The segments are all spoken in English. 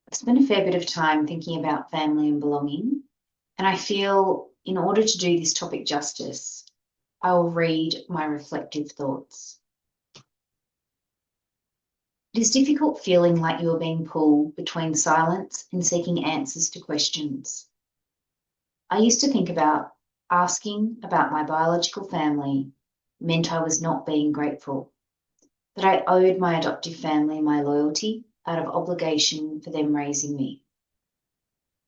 I've spent a fair bit of time thinking about family and belonging, and I feel in order to do this topic justice, I will read my reflective thoughts. It is difficult feeling like you are being pulled between silence and seeking answers to questions. I used to think about asking about my biological family meant I was not being grateful, that I owed my adoptive family my loyalty out of obligation for them raising me.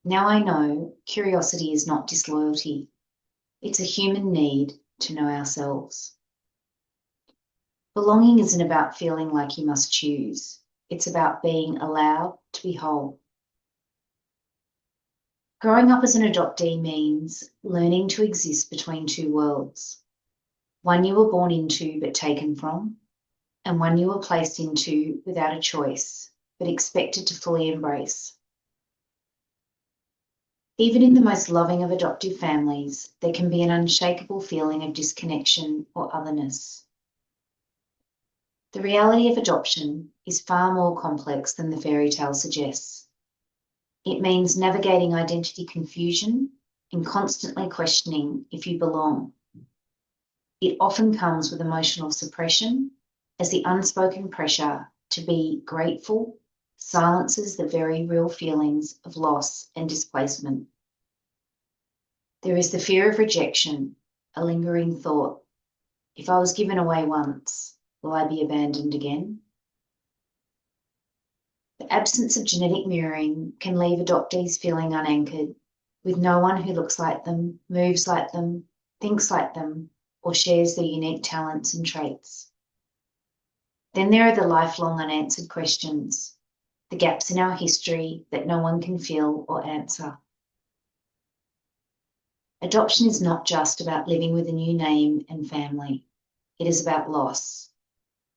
Now I know curiosity is not disloyalty. It's a human need to know ourselves. Belonging isn't about feeling like you must choose. It's about being allowed to be whole. Growing up as an adoptee means learning to exist between two worlds. One you were born into but taken from, and one you were placed into without a choice, but expected to fully embrace. Even in the most loving of adoptive families, there can be an unshakable feeling of disconnection or otherness. The reality of adoption is far more complex than the fairy tale suggests. It means navigating identity confusion and constantly questioning if you belong. It often comes with emotional suppression, as the unspoken pressure to be grateful silences the very real feelings of loss and displacement. There is the fear of rejection, a lingering thought. If I was given away once, will I be abandoned again? The absence of genetic mirroring can leave adoptees feeling unanchored, with no one who looks like them, moves like them, thinks like them, or shares their unique talents and traits. Then there are the lifelong unanswered questions, the gaps in our history that no one can fill or answer. Adoption is not just about living with a new name and family. It is about loss.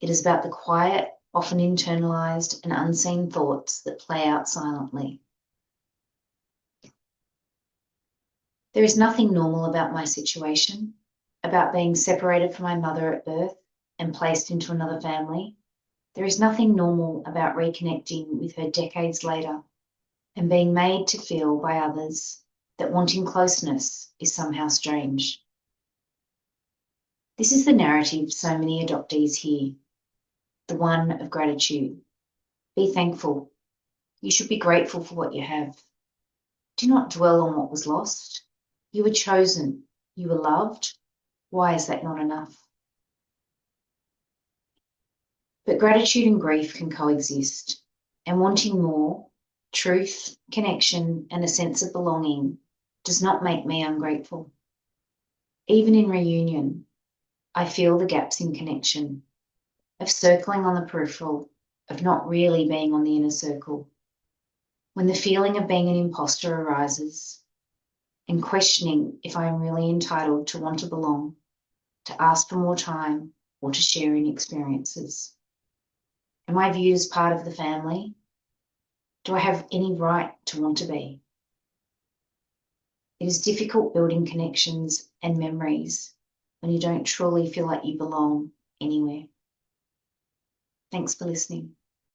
It is about the quiet, often internalized and unseen thoughts that play out silently. There is nothing normal about my situation, about being separated from my mother at birth and placed into another family. There is nothing normal about reconnecting with her decades later and being made to feel by others that wanting closeness is somehow strange. This is the narrative so many adoptees hear, the one of gratitude. Be thankful. You should be grateful for what you have. Do not dwell on what was lost. You were chosen. You were loved. Why is that not enough? But gratitude and grief can coexist, and wanting more, truth, connection, and a sense of belonging does not make me ungrateful. Even in reunion, I feel the gaps in connection, of circling on the peripheral, of not really being on the inner circle. When the feeling of being an imposter arises, and questioning if I am really entitled to want to belong, to ask for more time, or to share in experiences. Am I viewed as part of the family? Do I have any right to want to be? It is difficult building connections and memories when you don't truly feel like you belong anywhere. Thanks for listening.